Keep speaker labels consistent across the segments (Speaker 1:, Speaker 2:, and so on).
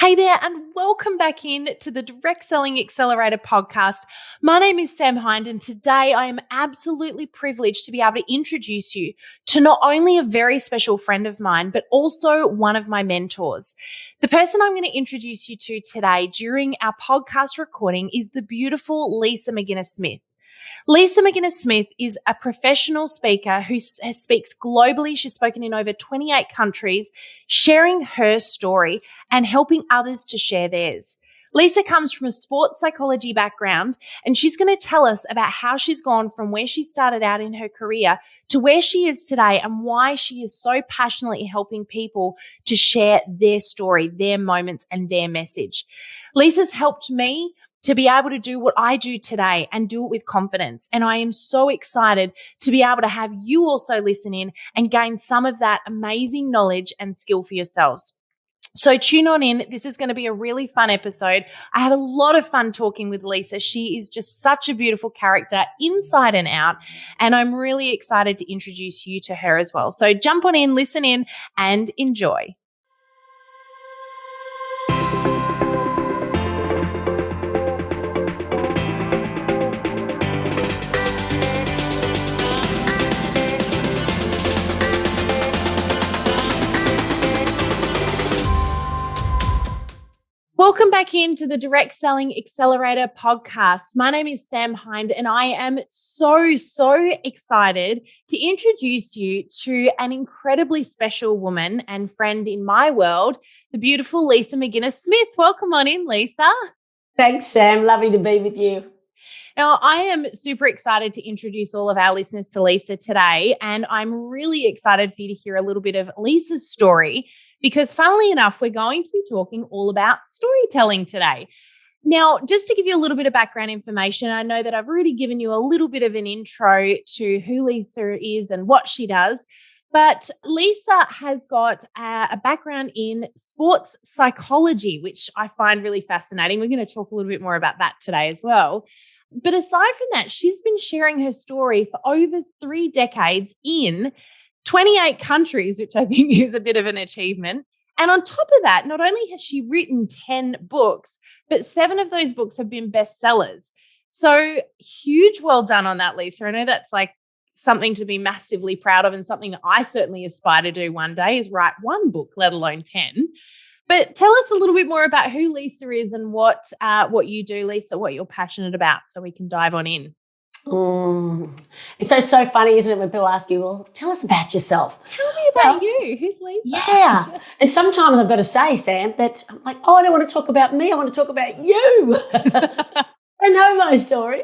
Speaker 1: Hey there, and welcome back in to the Direct Selling Accelerator podcast. My name is Sam Hind, and today I am absolutely privileged to be able to introduce you to not only a very special friend of mine, but also one of my mentors. The person I'm going to introduce you to today during our podcast recording is the beautiful Lisa McInnes-Smith. Lisa McInnes-Smith is a professional speaker who speaks globally. She's spoken in over 28 countries, sharing her story and helping others to share theirs. Lisa comes from a sports psychology background, and she's going to tell us about how she's gone from where she started out in her career to where she is today and why she is so passionately helping people to share their story, their moments, and their message. Lisa's helped me to be able to do what I do today and do it with confidence. And I am so excited to be able to have you also listen in and gain some of that amazing knowledge and skill for yourselves. So tune on in. This is going to be a really fun episode. I had a lot of fun talking with Lisa. She is just such a beautiful character inside and out. And I'm really excited to introduce you to her as well. So jump on in, listen in, and enjoy. Welcome back into the Direct Selling Accelerator podcast. My name is Sam Hind, and I am so excited to introduce you to an incredibly special woman and friend in my world, the beautiful Lisa McInnes-Smith. Welcome on in, Lisa.
Speaker 2: Thanks, Sam. Lovely to be with you.
Speaker 1: Now, I am super excited to introduce all of our listeners to Lisa today, and I'm really excited for you to hear a little bit of Lisa's story. Because funnily enough, we're going to be talking all about storytelling today. Now, just to give you a little bit of background information, I know that I've already given you a little bit of an intro to who Lisa is and what she does, but Lisa has got a background in sports psychology, which I find really fascinating. We're going to talk a little bit more about that today as well. But aside from that, she's been sharing her story for over 3 decades in 28 countries, which I think is a bit of an achievement. And on top of that, not only has she written 10 books, but 7 of those books have been bestsellers. So huge well done on that, Lisa. I know that's like something to be massively proud of and something that I certainly aspire to do one day is write 1 book, let alone 10. But tell us a little bit more about who Lisa is and what you do, Lisa, what you're passionate about so we can dive on in.
Speaker 2: It's so funny, isn't it, when people ask you, well, tell us about yourself.
Speaker 1: Tell me about you. Who's Lisa?
Speaker 2: Yeah. And sometimes I've got to say, Sam, that I'm like, I don't want to talk about me. I want to talk about you. I know my story.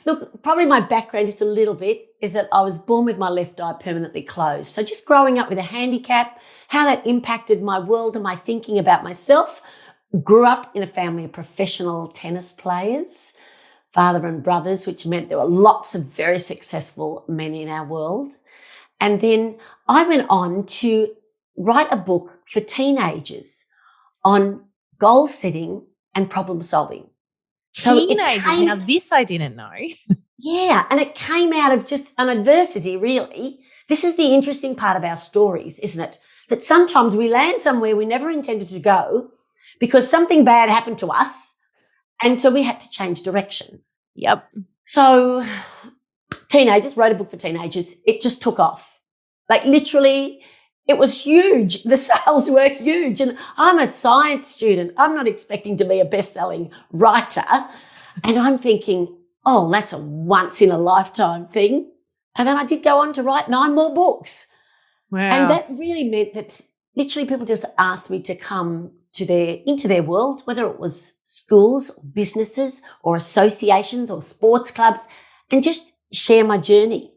Speaker 2: Look, probably my background just a little bit is that I was born with my left eye permanently closed. So just growing up with a handicap, how that impacted my world and my thinking about myself. Grew up in a family of professional tennis players, father and brothers, which meant there were lots of very successful men in our world. And then I went on to write a book for teenagers on goal setting and problem solving.
Speaker 1: Teenagers, now this I didn't know.
Speaker 2: Yeah, and it came out of just an adversity, really. This is the interesting part of our stories, isn't it? That sometimes we land somewhere we never intended to go because something bad happened to us. And so we had to change direction.
Speaker 1: Yep.
Speaker 2: So teenagers, wrote a book for teenagers. It just took off. Like literally, it was huge. The sales were huge. And I'm a science student. I'm not expecting to be a best-selling writer. And I'm thinking, oh, that's a once-in-a-lifetime thing. And then I did go on to write 9 more books.
Speaker 1: Wow.
Speaker 2: And that really meant that literally people just asked me to come into their world, whether it was schools, or businesses, or associations, or sports clubs, and just share my journey.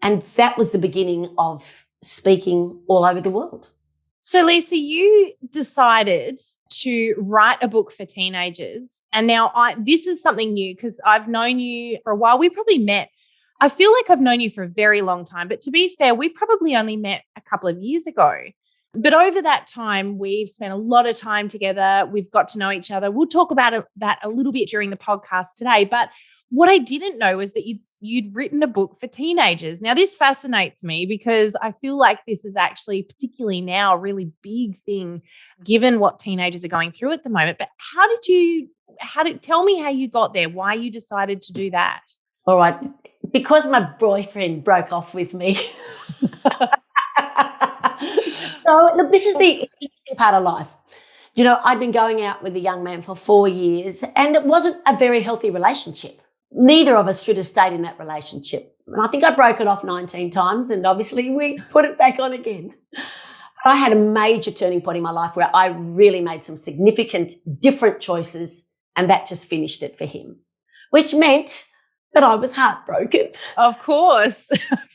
Speaker 2: And that was the beginning of speaking all over the world.
Speaker 1: So, Lisa, you decided to write a book for teenagers. And now this is something new because I've known you for a while. We probably met. I feel like I've known you for a very long time. But to be fair, we probably only met a couple of years ago. But over that time, we've spent a lot of time together. We've got to know each other. We'll talk about that a little bit during the podcast today. But what I didn't know was that you'd written a book for teenagers. Now, this fascinates me because I feel like this is actually, particularly now, a really big thing given what teenagers are going through at the moment. But tell me how you got there, why you decided to do that?
Speaker 2: All right. Because my boyfriend broke off with me. So, look, this is the interesting part of life. You know, I'd been going out with a young man for 4 years, and it wasn't a very healthy relationship. Neither of us should have stayed in that relationship. And I think I broke it off 19 times, and obviously we put it back on again. I had a major turning point in my life where I really made some significant different choices, and that just finished it for him, which meant that I was heartbroken.
Speaker 1: Of course.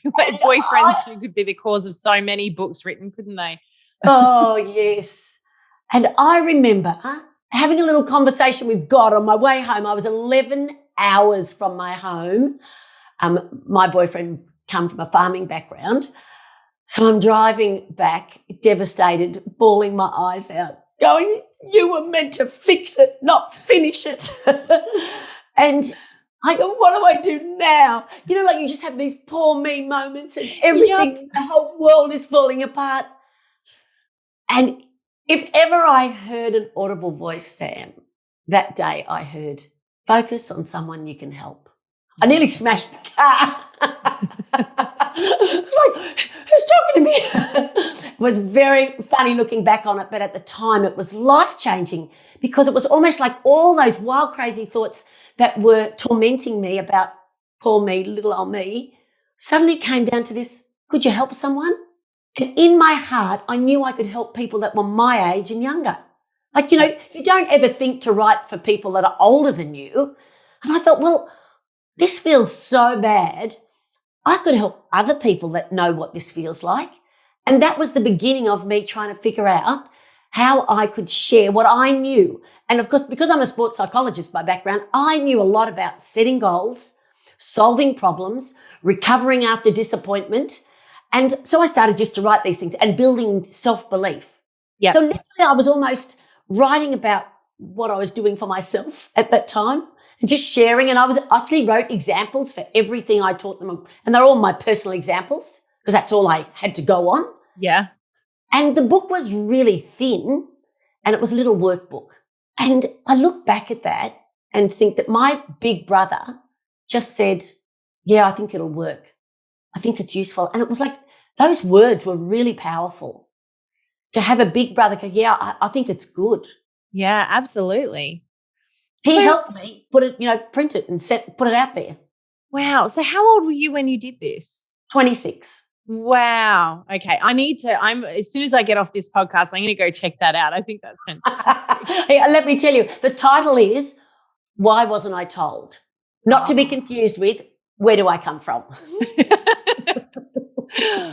Speaker 1: Boyfriends could be the cause of so many books written, couldn't they?
Speaker 2: Oh, yes. And I remember having a little conversation with God on my way home. I was 11 hours from my home. My boyfriend come from a farming background. So I'm driving back, devastated, bawling my eyes out, going, you were meant to fix it, not finish it. And I go, what do I do now? You know, like you just have these poor me moments and everything, the whole world is falling apart. And if ever I heard an audible voice, Sam, that day I heard, focus on someone you can help. I nearly smashed the car. I was like, who's talking to me? It was very funny looking back on it, but at the time it was life-changing because it was almost like all those wild, crazy thoughts that were tormenting me about poor me, little old me, suddenly came down to this, could you help someone? And in my heart, I knew I could help people that were my age and younger. Like, you know, you don't ever think to write for people that are older than you. And I thought, well, this feels so bad. I could help other people that know what this feels like. And that was the beginning of me trying to figure out how I could share what I knew. And of course, because I'm a sports psychologist by background, I knew a lot about setting goals, solving problems, recovering after disappointment. And so I started just to write these things and building self-belief.
Speaker 1: Yep.
Speaker 2: So literally I was almost writing about what I was doing for myself at that time and just sharing. And I actually wrote examples for everything I taught them. And they're all my personal examples because that's all I had to go on.
Speaker 1: Yeah.
Speaker 2: And the book was really thin and it was a little workbook. And I look back at that and think that my big brother just said, yeah, I think it'll work. I think it's useful. And it was like those words were really powerful to have a big brother go, yeah, I think it's good.
Speaker 1: Yeah, absolutely.
Speaker 2: He helped me put it, print it and put it out there.
Speaker 1: Wow. So how old were you when you did this?
Speaker 2: 26.
Speaker 1: Wow. Okay. As soon as I get off this podcast, I'm going to go check that out. I think that's fantastic.
Speaker 2: Yeah, let me tell you, the title is Why Wasn't I Told? Not to be confused with Where Do I Come From?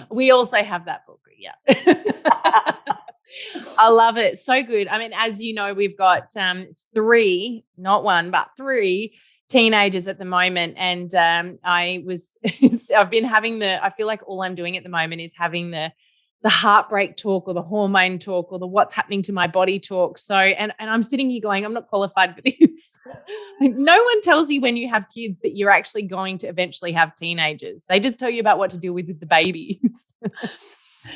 Speaker 1: We also have that book. Yeah. I love it. So good. I mean, as you know, we've got 3, not 1, but 3 teenagers at the moment. And I've been having I feel like all I'm doing at the moment is having the heartbreak talk or the hormone talk or the what's happening to my body talk. So, and I'm sitting here going, I'm not qualified for this. No one tells you when you have kids that you're actually going to eventually have teenagers. They just tell you about what to deal with the babies.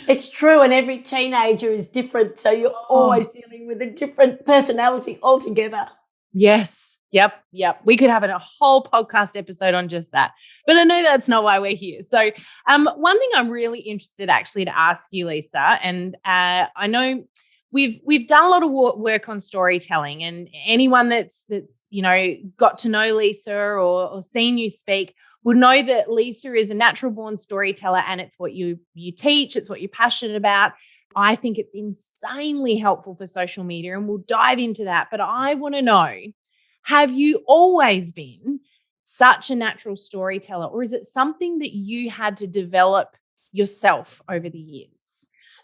Speaker 2: It's true. And every teenager is different. So you're always dealing with a different personality altogether.
Speaker 1: Yes. Yep. We could have a whole podcast episode on just that. But I know that's not why we're here. So one thing I'm really interested actually to ask you, Lisa, and I know we've done a lot of work on storytelling, and anyone that's got to know Lisa or seen you speak would know that Lisa is a natural born storyteller, and it's what you teach, it's what you're passionate about. I think it's insanely helpful for social media, and we'll dive into that. But I want to know, have you always been such a natural storyteller, or is it something that you had to develop yourself over the years?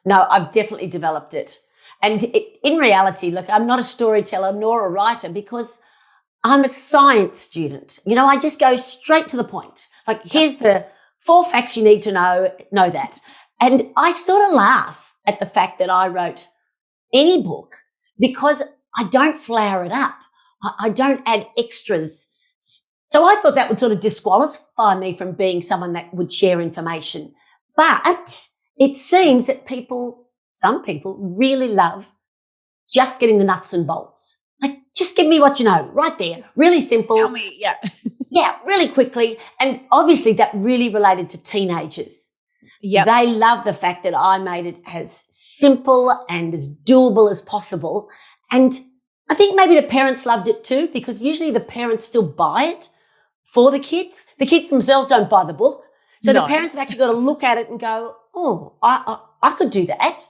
Speaker 2: No, I've definitely developed it. And in reality, look, I'm not a storyteller nor a writer because I'm a science student. I just go straight to the point. Like, here's the 4 facts you need to know that. And I sort of laugh at the fact that I wrote any book because I don't flower it up. I don't add extras. So I thought that would sort of disqualify me from being someone that would share information. But it seems that some people really love just getting the nuts and bolts. Like, just give me what you know, right there. Really simple.
Speaker 1: Tell me, yeah.
Speaker 2: Yeah, really quickly. And obviously that really related to teenagers.
Speaker 1: Yep.
Speaker 2: They love the fact that I made it as simple and as doable as possible. And I think maybe the parents loved it too, because usually the parents still buy it for the kids. The kids themselves don't buy the book. So the parents have actually got to look at it and go, oh, I could do that.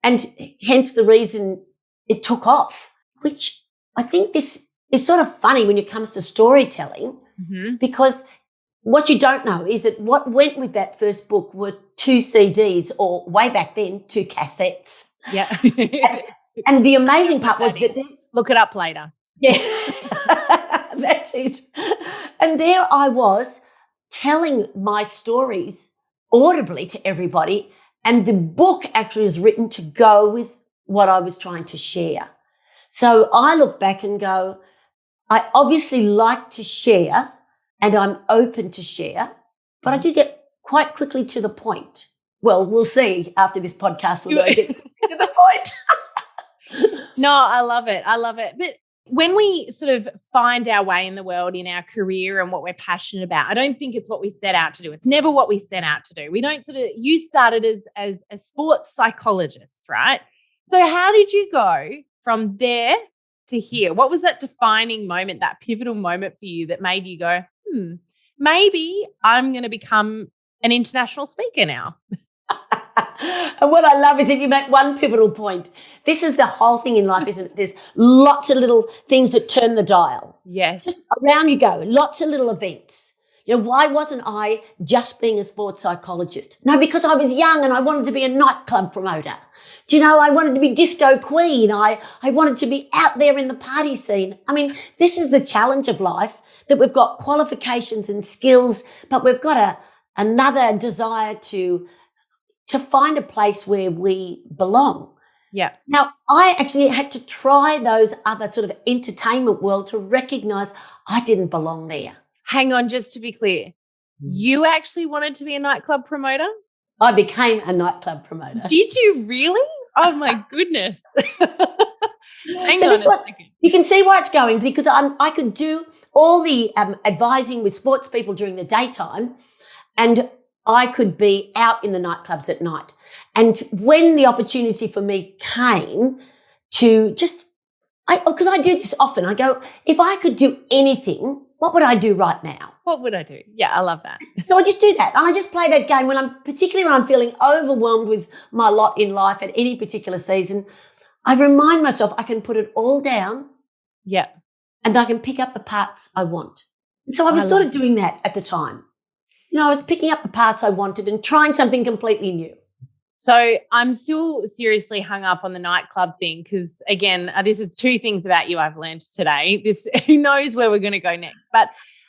Speaker 2: And hence the reason it took off, which I think this is sort of funny when it comes to storytelling, because what you don't know is that what went with that first book were 2 CDs, or way back then, 2 cassettes.
Speaker 1: Yeah.
Speaker 2: and the amazing part was that
Speaker 1: look it up later.
Speaker 2: Yeah, that's it. And there I was telling my stories audibly to everybody, and the book actually was written to go with what I was trying to share. So I look back and go, I obviously like to share and I'm open to share, but I do get quite quickly to the point. Well, we'll see after this podcast we're going to get to the point.
Speaker 1: No, I love it. I love it. But when we sort of find our way in the world, in our career and what we're passionate about, I don't think it's what we set out to do. It's never what we set out to do. We don't you started as a sports psychologist, right? So how did you go from there to here? What was that defining moment, that pivotal moment for you that made you go, maybe I'm going to become an international speaker now?
Speaker 2: And what I love is that you make one pivotal point. This is the whole thing in life, isn't it? There's lots of little things that turn the dial.
Speaker 1: Yes.
Speaker 2: Just around you go, lots of little events. You know, why wasn't I just being a sports psychologist? No, because I was young and I wanted to be a nightclub promoter. Do you know, I wanted to be disco queen. I wanted to be out there in the party scene. I mean, this is the challenge of life, that we've got qualifications and skills, but we've got another desire to find a place where we belong.
Speaker 1: Yeah.
Speaker 2: Now, I actually had to try those other sort of entertainment world to recognize I didn't belong there.
Speaker 1: Hang on, just to be clear, you actually wanted to be a nightclub promoter?
Speaker 2: I became a nightclub promoter.
Speaker 1: Did you really? Oh my goodness. Hang
Speaker 2: so
Speaker 1: on
Speaker 2: this
Speaker 1: a
Speaker 2: one,
Speaker 1: second.
Speaker 2: you can see where it's going, because I could do all the advising with sports people during the daytime, and I could be out in the nightclubs at night. And when the opportunity for me came to because I do this often, I go, if I could do anything, what would I do right now?
Speaker 1: What would I do? Yeah, I love that.
Speaker 2: So I just do that. And I just play that game particularly when I'm feeling overwhelmed with my lot in life at any particular season. I remind myself I can put it all down.
Speaker 1: Yeah.
Speaker 2: And I can pick up the parts I want. And so I was sort of doing that at the time. You know, I was picking up the parts I wanted and trying something completely new.
Speaker 1: So I'm still seriously hung up on the nightclub thing, because, again, this is 2 things about you I've learned today. Who knows where we're going to go next. But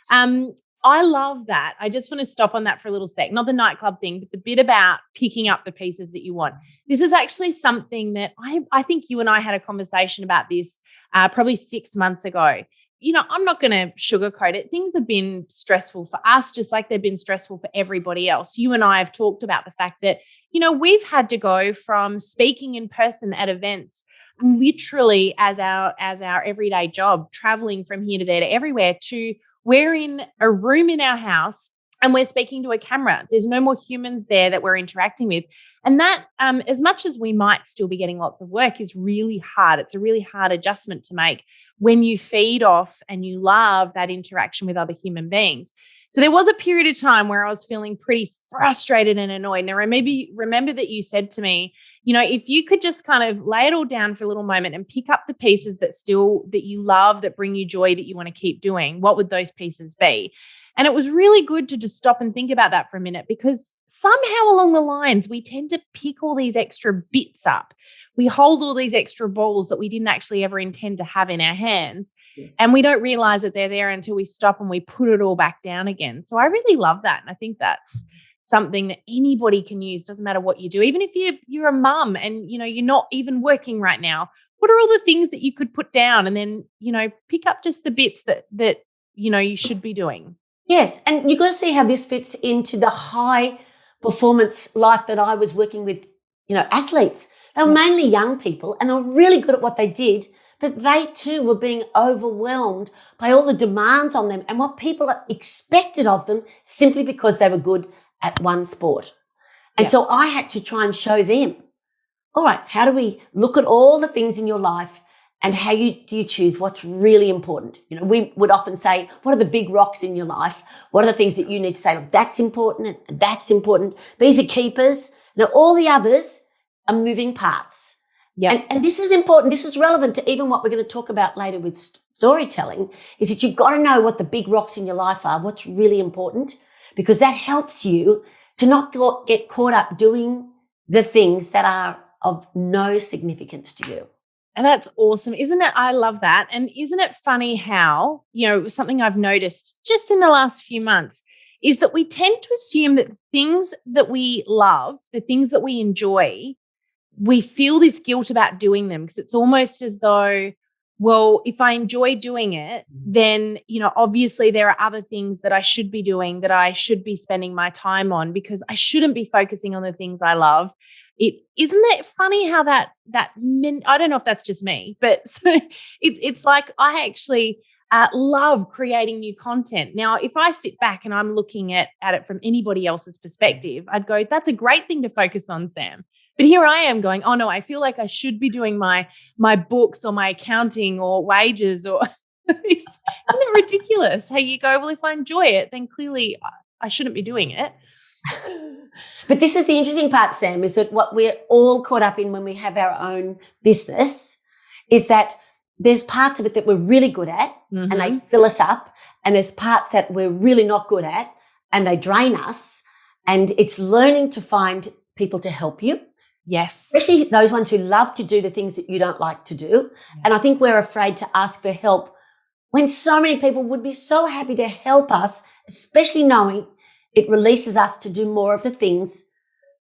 Speaker 1: I love that. I just want to stop on that for a little sec. Not the nightclub thing, but the bit about picking up the pieces that you want. This is actually something that I think you and I had a conversation about this probably 6 months ago. You know, I'm not going to sugarcoat it. Things have been stressful for us, just like they've been stressful for everybody else. You and I have talked about the fact that, you know, we've had to go from speaking in person at events literally as our everyday job, traveling from here to there to everywhere, to we're in a room in our house and we're speaking to a camera. There's no more humans there that we're interacting with. And that, as much as we might still be getting lots of work, is really hard. It's a really hard adjustment to make when you feed off and you love that interaction with other human beings. So there was a period of time where I was feeling pretty frustrated and annoyed. Now, remember that you said to me, you know, if you could just kind of lay it all down for a little moment and pick up the pieces that you love, that bring you joy, that you want to keep doing, what would those pieces be? And it was really good to just stop and think about that for a minute, because somehow along the lines, we tend to pick all these extra bits up. We hold all these extra balls that we didn't actually ever intend to have in our hands.
Speaker 2: Yes.
Speaker 1: And we don't realize that they're there until we stop and we put it all back down again. So I really love that. And I think that's something that anybody can use. Doesn't matter what you do. Even if you're a mum and, you know, you're not even working right now, what are all the things that you could put down and then, you know, pick up just the bits that you should be doing.
Speaker 2: Yes, and you've got to see how this fits into the high performance life that I was working with, athletes. They were mainly young people and they were really good at what they did, but they too were being overwhelmed by all the demands on them and what people expected of them simply because they were good at one sport. And so I had to try and show them, all right, how do we look at all the things in your life and how do you choose what's really important? We would often say, what are the big rocks in your life? What are the things that you need to say, look, that's important and that's important. These are keepers. Now, all the others are moving parts. Yeah. And this is important. This is relevant to even what we're going to talk about later with storytelling, is that you've got to know what the big rocks in your life are, what's really important, because that helps you to not get caught up doing the things that are of no significance to you.
Speaker 1: And that's awesome. Isn't it? I love that. And isn't it funny how, something I've noticed just in the last few months is that we tend to assume that things that we love, the things that we enjoy, we feel this guilt about doing them because it's almost as though, well, if I enjoy doing it, then, obviously there are other things that I should be doing, that I should be spending my time on, because I shouldn't be focusing on the things I love. Isn't it funny how I don't know if that's just me, but it's like I actually love creating new content. Now, if I sit back and I'm looking at it from anybody else's perspective, I'd go, that's a great thing to focus on, Sam. But here I am going, oh no, I feel like I should be doing my books or my accounting or wages, or isn't it ridiculous? How you go, well, if I enjoy it, then clearly I shouldn't be doing it.
Speaker 2: But this is the interesting part, Sam, is that what we're all caught up in when we have our own business is that there's parts of it that we're really good at and they fill us up, and there's parts that we're really not good at and they drain us, and it's learning to find people to help you.
Speaker 1: Yes.
Speaker 2: Especially those ones who love to do the things that you don't like to do. Yeah. And I think we're afraid to ask for help when so many people would be so happy to help us, especially knowing it releases us to do more of the things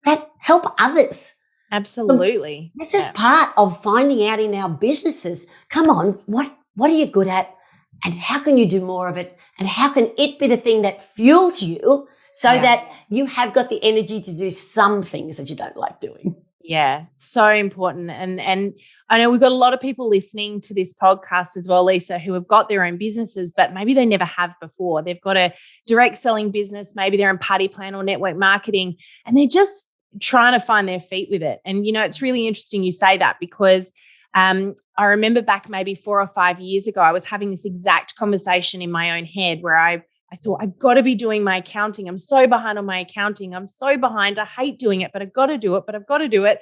Speaker 2: that help others.
Speaker 1: Absolutely.
Speaker 2: So this is part of finding out in our businesses, come on, what are you good at and how can you do more of it, and how can it be the thing that fuels you so that you have got the energy to do some things that you don't like doing.
Speaker 1: Yeah, so important. And I know we've got a lot of people listening to this podcast as well, Lisa, who have got their own businesses, but maybe they never have before. They've got a direct selling business. Maybe they're in party plan or network marketing, and they're just trying to find their feet with it. And, it's really interesting you say that, because I remember back maybe 4 or 5 years ago, I was having this exact conversation in my own head where I thought, I've got to be doing my accounting. I'm so behind on my accounting. I'm so behind. I hate doing it, but I've got to do it,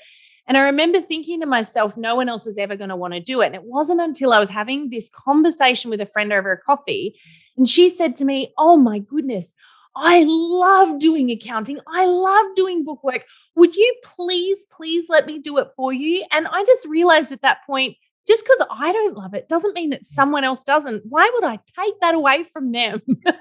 Speaker 1: And I remember thinking to myself, no one else is ever going to want to do it. And it wasn't until I was having this conversation with a friend over a coffee, and she said to me, oh my goodness, I love doing accounting. I love doing bookwork. Would you please let me do it for you? And I just realized at that point, just because I don't love it doesn't mean that someone else doesn't. Why would I take that away from them? So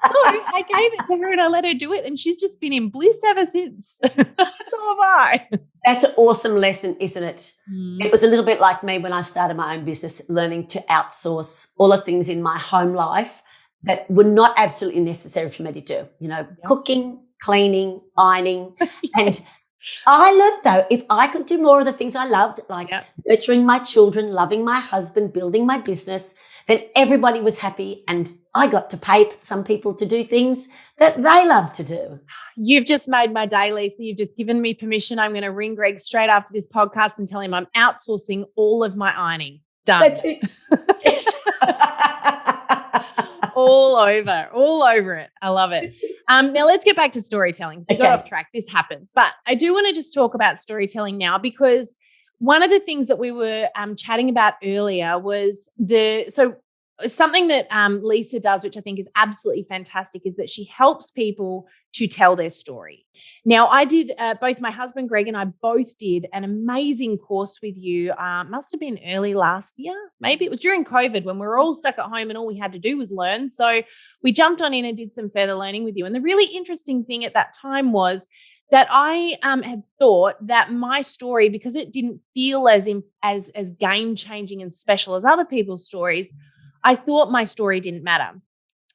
Speaker 1: I gave it to her and I let her do it, and she's just been in bliss ever since. So have I.
Speaker 2: That's an awesome lesson, isn't it? It was a little bit like me when I started my own business, learning to outsource all the things in my home life that were not absolutely necessary for me to do. Cooking, cleaning, ironing, and I learned, though, if I could do more of the things I loved, like nurturing my children, loving my husband, building my business, then everybody was happy, and I got to pay some people to do things that they love to do.
Speaker 1: You've just made my day, Lisa. You've just given me permission. I'm going to ring Greg straight after this podcast and tell him I'm outsourcing all of my ironing. Done.
Speaker 2: That's it.
Speaker 1: all over it. I love it. Now let's get back to storytelling. So we got off track. This happens. But I do want to just talk about storytelling now, because one of the things that we were chatting about earlier was something that Lisa does, which I think is absolutely fantastic, is that she helps people to tell their story. Now, I did, both my husband, Greg, and I both did an amazing course with you. Must have been early last year. Maybe it was during COVID when we were all stuck at home and all we had to do was learn. So we jumped on in and did some further learning with you. And the really interesting thing at that time was that I had thought that my story, because it didn't feel as game-changing and special as other people's stories, I thought my story didn't matter.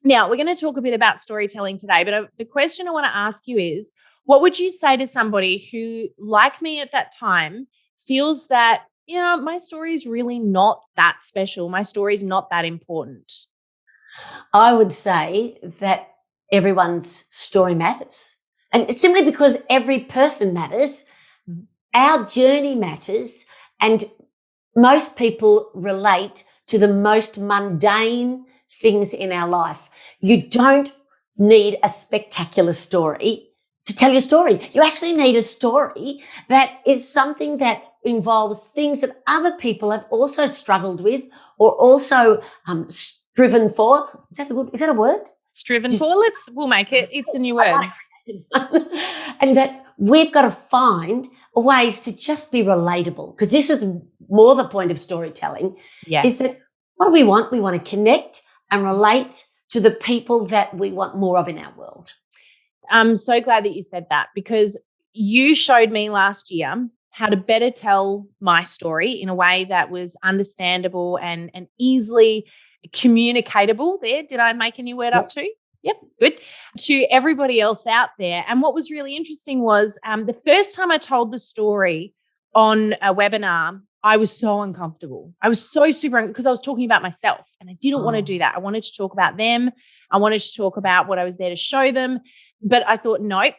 Speaker 1: Now, we're going to talk a bit about storytelling today, but the question I want to ask you is, what would you say to somebody who, like me at that time, feels that, my story is really not that special. My story is not that important.
Speaker 2: I would say that everyone's story matters. And it's simply because every person matters, our journey matters, and most people relate to the most mundane things in our life. You don't need a spectacular story to tell your story. You actually need a story that is something that involves things that other people have also struggled with or also striven for. Is that a word?
Speaker 1: Striven for? We'll make it. It's a new word.
Speaker 2: And that we've got to find ways to just be relatable, because this is more the point of storytelling.
Speaker 1: Yes.
Speaker 2: Is that what do we want? We want to connect and relate to the people that we want more of in our world.
Speaker 1: I'm so glad that you said that, because you showed me last year how to better tell my story in a way that was understandable and easily communicatable. There, did I make a new word up too? Yep, good. To everybody else out there. And what was really interesting was the first time I told the story on a webinar, I was so uncomfortable. I was so super, because I was talking about myself and I didn't want to do that. I wanted to talk about them. I wanted to talk about what I was there to show them. But I thought, nope,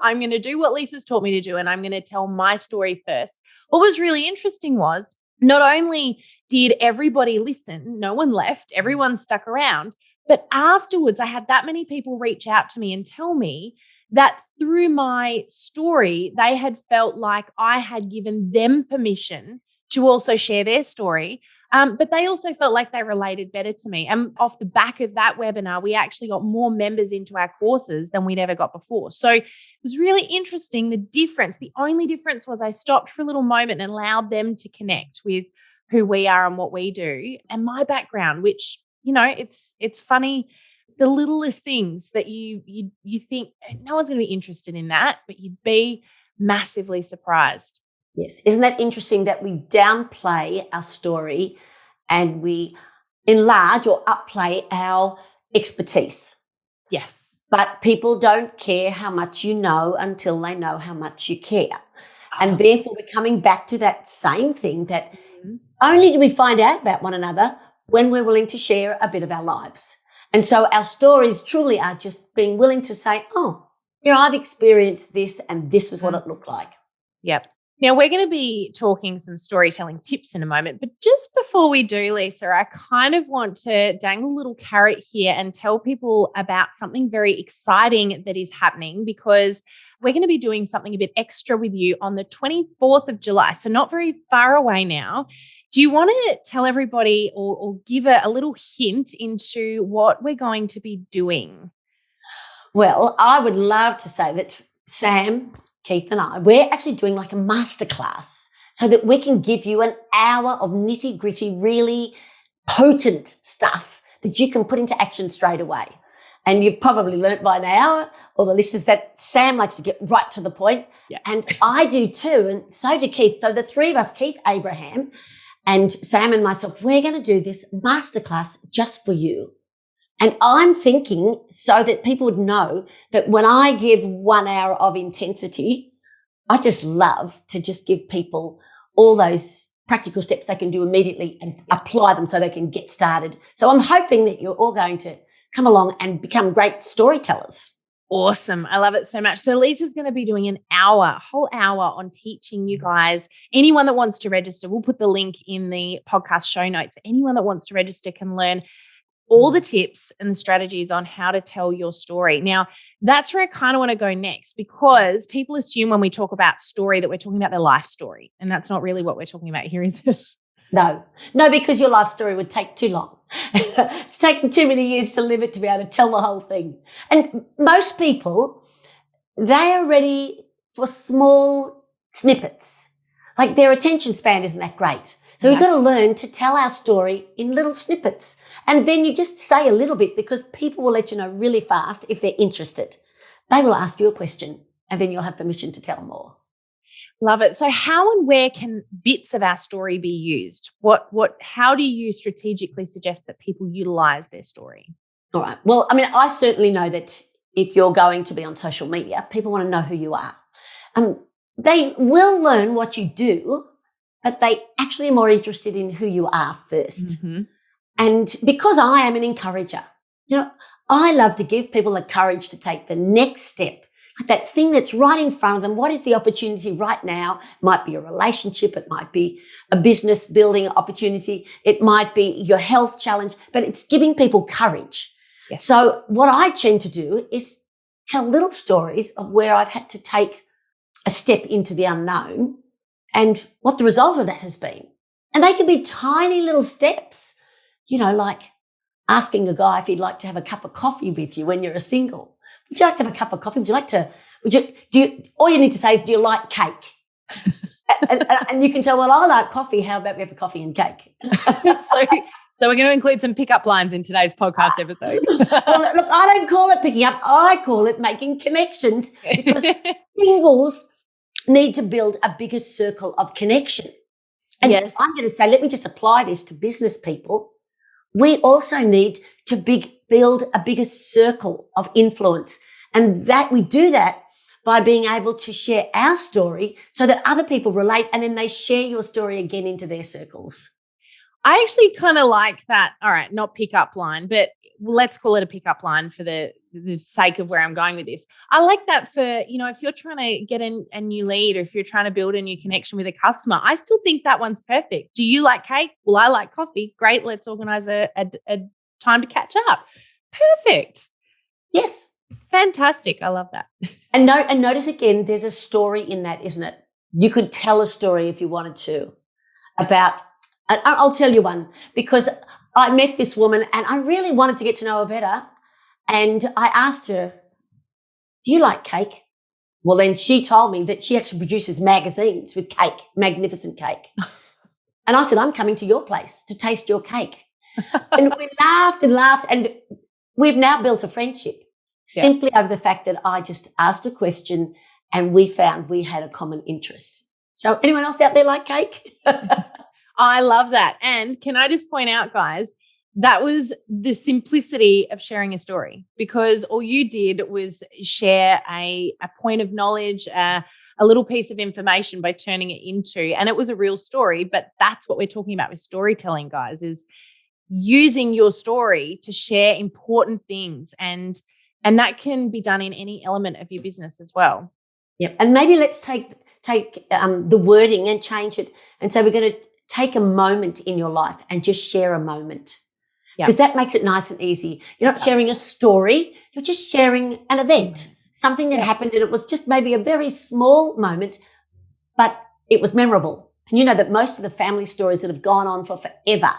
Speaker 1: I'm going to do what Lisa's taught me to do, and I'm going to tell my story first. What was really interesting was not only did everybody listen, no one left, everyone stuck around, but afterwards I had that many people reach out to me and tell me that through my story, they had felt like I had given them permission to also share their story. But they also felt like they related better to me. And off the back of that webinar, we actually got more members into our courses than we'd ever got before. So it was really interesting. The difference, the only difference was I stopped for a little moment and allowed them to connect with who we are and what we do and my background, which, it's funny. The littlest things that you think no one's going to be interested in that, but you'd be massively surprised.
Speaker 2: Yes. Isn't that interesting that we downplay our story and we enlarge or upplay our expertise?
Speaker 1: Yes.
Speaker 2: But people don't care how much you know until they know how much you care. And therefore, we're coming back to that same thing that only do we find out about one another when we're willing to share a bit of our lives. And so our stories truly are just being willing to say, I've experienced this and this is what it looked like.
Speaker 1: Yep. Now, we're going to be talking some storytelling tips in a moment, but just before we do, Lisa, I kind of want to dangle a little carrot here and tell people about something very exciting that is happening, because we're going to be doing something a bit extra with you on the 24th of July, so not very far away now. Do you want to tell everybody or give a little hint into what we're going to be doing?
Speaker 2: Well, I would love to say that Sam, Keith and I, we're actually doing like a masterclass so that we can give you an hour of nitty gritty, really potent stuff that you can put into action straight away. And you've probably learnt by now, or the listeners, that Sam likes to get right to the point.
Speaker 1: Yeah.
Speaker 2: And I do too. And so do Keith. So the three of us, Keith, Abraham, and Sam and myself, we're going to do this masterclass just for you. And I'm thinking so that people would know that when I give 1 hour of intensity, I just love to just give people all those practical steps they can do immediately and apply them so they can get started. So I'm hoping that you're all going to come along and become great storytellers.
Speaker 1: Awesome. I love it so much. So Lisa's going to be doing a whole hour on teaching you guys. Anyone that wants to register, we'll put the link in the podcast show notes. Anyone that wants to register can learn all the tips and the strategies on how to tell your story. Now, that's where I kind of want to go next, because people assume when we talk about story that we're talking about their life story. And that's not really what we're talking about here, is it?
Speaker 2: No, because your life story would take too long. It's taken too many years to live it to be able to tell the whole thing. And most people, they are ready for small snippets. Like their attention span isn't that great. So we've got to learn to tell our story in little snippets. And then you just say a little bit, because people will let you know really fast if they're interested. They will ask you a question and then you'll have permission to tell more.
Speaker 1: Love it. So how and where can bits of our story be used? How do you strategically suggest that people utilize their story?
Speaker 2: All right. Well, I mean, I certainly know that if you're going to be on social media, people want to know who you are. They will learn what you do, but they actually are more interested in who you are first.
Speaker 1: Mm-hmm.
Speaker 2: And because I am an encourager, I love to give people the courage to take the next step, like that thing that's right in front of them. What is the opportunity right now? It might be a relationship. It might be a business building opportunity. It might be your health challenge, but it's giving people courage.
Speaker 1: Yes.
Speaker 2: So what I tend to do is tell little stories of where I've had to take a step into the unknown and what the result of that has been. And they can be tiny little steps, like asking a guy if he'd like to have a cup of coffee with you when you're a single. Would you like to have a cup of coffee? All you need to say is, do you like cake? and you can tell, well, I like coffee. How about we have a coffee and cake?
Speaker 1: So we're going to include some pickup lines in today's podcast episode.
Speaker 2: Well, look, I don't call it picking up. I call it making connections, because singles need to build a bigger circle of connection. And
Speaker 1: yes.
Speaker 2: I'm going to say, let me just apply this to business people. We also need to build a bigger circle of influence. And that we do that by being able to share our story so that other people relate, and then they share your story again into their circles.
Speaker 1: I actually kind of like that. All right, not pickup line, but let's call it a pickup line for the sake of where I'm going with this. I like that for, if you're trying to get a new lead, or if you're trying to build a new connection with a customer, I still think that one's perfect. Do you like cake? Well, I like coffee. Great. Let's organize a time to catch up. Perfect.
Speaker 2: Yes.
Speaker 1: Fantastic. I love that.
Speaker 2: And notice again, there's a story in that, isn't it? You could tell a story if you wanted to about, and I'll tell you one, because I met this woman and I really wanted to get to know her better. And I asked her, do you like cake? Well, then she told me that she actually produces magazines with cake, magnificent cake. And I said, I'm coming to your place to taste your cake. And we laughed and laughed, and we've now built a friendship simply over the fact that I just asked a question and we found we had a common interest. So anyone else out there like cake?
Speaker 1: I love that. And can I just point out, guys, that was the simplicity of sharing a story, because all you did was share a point of knowledge, a little piece of information by turning it into, and it was a real story. But that's what we're talking about with storytelling, guys, is using your story to share important things. And that can be done in any element of your business as well.
Speaker 2: Yep. And maybe let's take the wording and change it. And so we're going to take a moment in your life and just share a moment. Because that makes it nice and easy. You're not sharing a story. You're just sharing an event, something that happened, and it was just maybe a very small moment, but it was memorable. And you know that most of the family stories that have gone on for forever,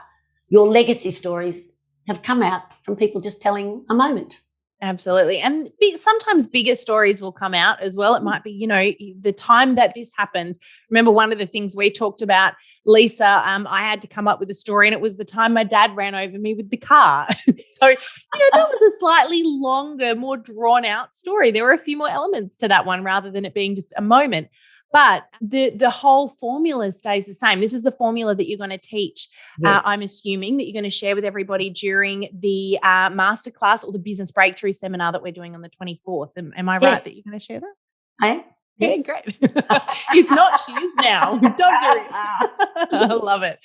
Speaker 2: your legacy stories, have come out from people just telling a moment.
Speaker 1: Absolutely. And sometimes bigger stories will come out as well. It might be, the time that this happened. Remember, one of the things we talked about, Lisa, I had to come up with a story, and it was the time my dad ran over me with the car. So, that was a slightly longer, more drawn out story. There were a few more elements to that one rather than it being just a moment. But the whole formula stays the same. This is the formula that you're going to teach.
Speaker 2: Yes.
Speaker 1: I'm assuming that you're going to share with everybody during the masterclass or the business breakthrough seminar that we're doing on the 24th. Am I right that you're going to share that?
Speaker 2: I am. Yes.
Speaker 1: Yeah, great. If not, she is now. Don't worry. I love it.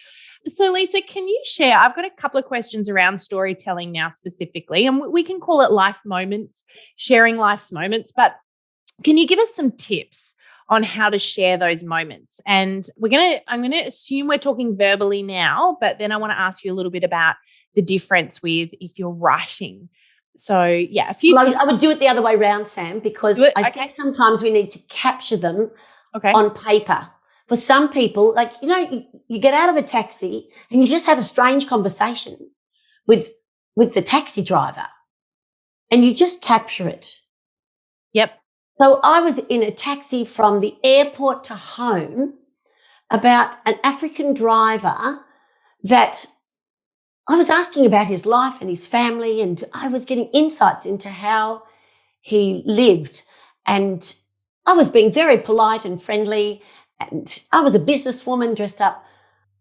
Speaker 1: So, Lisa, can you share? I've got a couple of questions around storytelling now specifically, and we can call it life moments, sharing life's moments. But can you give us some tips on how to share those moments? And I'm going to assume we're talking verbally now, but then I want to ask you a little bit about the difference with if you're writing. So a few tips.
Speaker 2: I would do it the other way around, Sam, because I think sometimes we need to capture them on paper. For some people, you get out of a taxi and you just had a strange conversation with the taxi driver, and you just capture it.
Speaker 1: Yep.
Speaker 2: So I was in a taxi from the airport to home about an African driver that I was asking about his life and his family, and I was getting insights into how he lived. And I was being very polite and friendly, and I was a businesswoman dressed up.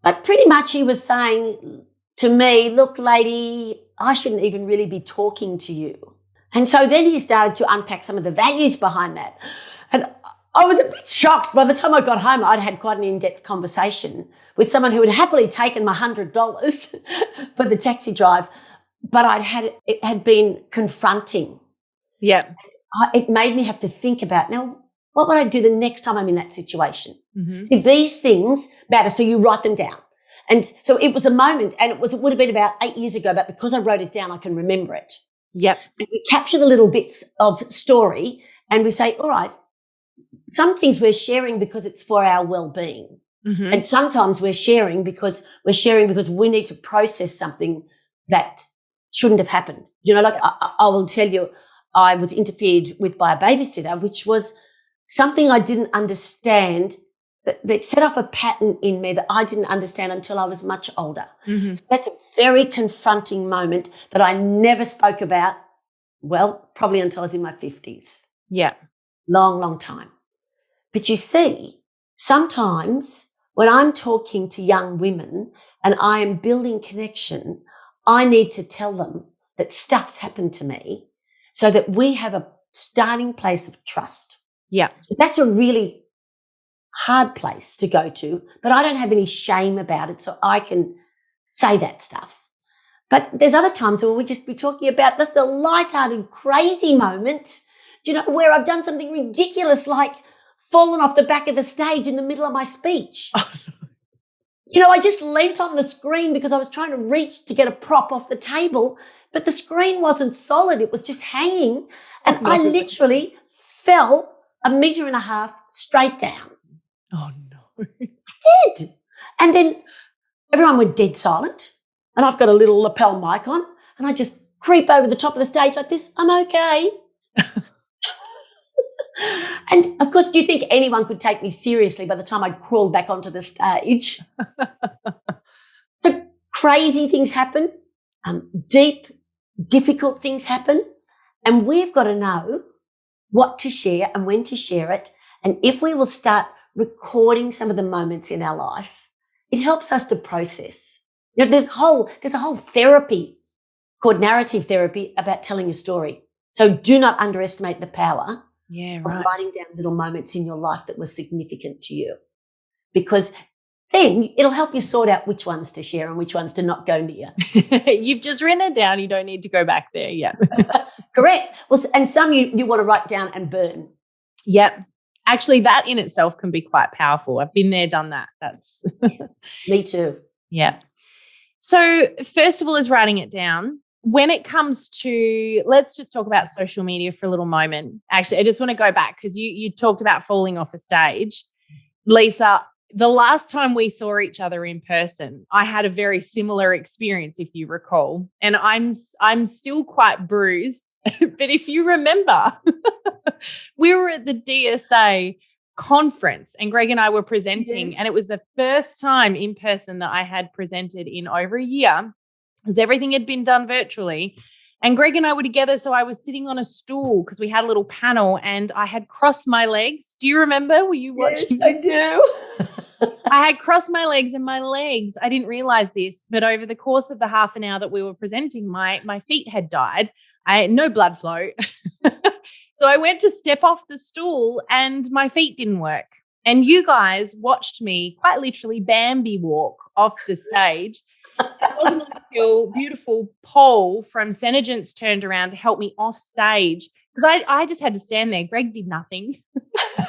Speaker 2: But pretty much he was saying to me, look, lady, I shouldn't even really be talking to you. And so then he started to unpack some of the values behind that. And I was a bit shocked. By the time I got home, I'd had quite an in-depth conversation with someone who had happily taken my $100 for the taxi drive, but it had been confronting.
Speaker 1: Yeah.
Speaker 2: It made me have to think about, now, what would I do the next time I'm in that situation?
Speaker 1: Mm-hmm.
Speaker 2: See, these things matter, so you write them down. And so it was a moment, and it would have been about 8 years ago, but because I wrote it down, I can remember it.
Speaker 1: Yep.
Speaker 2: And we capture the little bits of story and we say, all right, some things we're sharing because it's for our well-being.
Speaker 1: Mm-hmm.
Speaker 2: And sometimes we're sharing because we need to process something that shouldn't have happened. You know, like I will tell you, I was interfered with by a babysitter, which was something I didn't understand, that set off a pattern in me that I didn't understand until I was much older.
Speaker 1: Mm-hmm.
Speaker 2: So that's a very confronting moment that I never spoke about, well, probably until I was in my 50s.
Speaker 1: Yeah.
Speaker 2: Long, long time. But you see, sometimes when I'm talking to young women and I am building connection, I need to tell them that stuff's happened to me so that we have a starting place of trust.
Speaker 1: Yeah.
Speaker 2: So that's a really hard place to go to, but I don't have any shame about it, so I can say that stuff. But there's other times where we just be talking about just a lighthearted, crazy moment, where I've done something ridiculous like fallen off the back of the stage in the middle of my speech. I just leant on the screen because I was trying to reach to get a prop off the table, but the screen wasn't solid. It was just hanging, and I literally fell 1.5 meters straight down.
Speaker 1: Oh, no.
Speaker 2: I did. And then everyone went dead silent, and I've got a little lapel mic on, and I just creep over the top of the stage like this. I'm okay. And, of course, do you think anyone could take me seriously by the time I'd crawled back onto the stage? So crazy things happen, deep, difficult things happen, and we've got to know what to share and when to share it. And if we will start recording some of the moments in our life, it helps us to process. There's a whole therapy called narrative therapy about telling a story. So do not underestimate the power of writing down little moments in your life that were significant to you, because then it'll help you sort out which ones to share and which ones to not go near.
Speaker 1: You've just written it down. You don't need to go back there. Yeah.
Speaker 2: Correct. Well, and some you want to write down and burn.
Speaker 1: Yep. Actually, that in itself can be quite powerful. I've been there, done that. That's
Speaker 2: Me too.
Speaker 1: Yeah. So first of all is writing it down. When it comes to, let's just talk about social media for a little moment. Actually, I just want to go back because you talked about falling off a stage. Lisa, the last time we saw each other in person, I had a very similar experience, if you recall, and I'm still quite bruised. But if you remember, we were at the DSA conference and Greg and I were presenting, and it was the first time in person that I had presented in over a year because everything had been done virtually. And Greg and I were together, so I was sitting on a stool because we had a little panel and I had crossed my legs. Do you remember? Were you watching?
Speaker 2: Yes, I do.
Speaker 1: I had crossed my legs, and my legs, I didn't realize this, but over the course of the half an hour that we were presenting, my feet had died. I had no blood flow. So I went to step off the stool and my feet didn't work. And you guys watched me quite literally Bambi walk off the stage. It wasn't until beautiful Paul from Senegence turned around to help me off stage because I just had to stand there. Greg did nothing.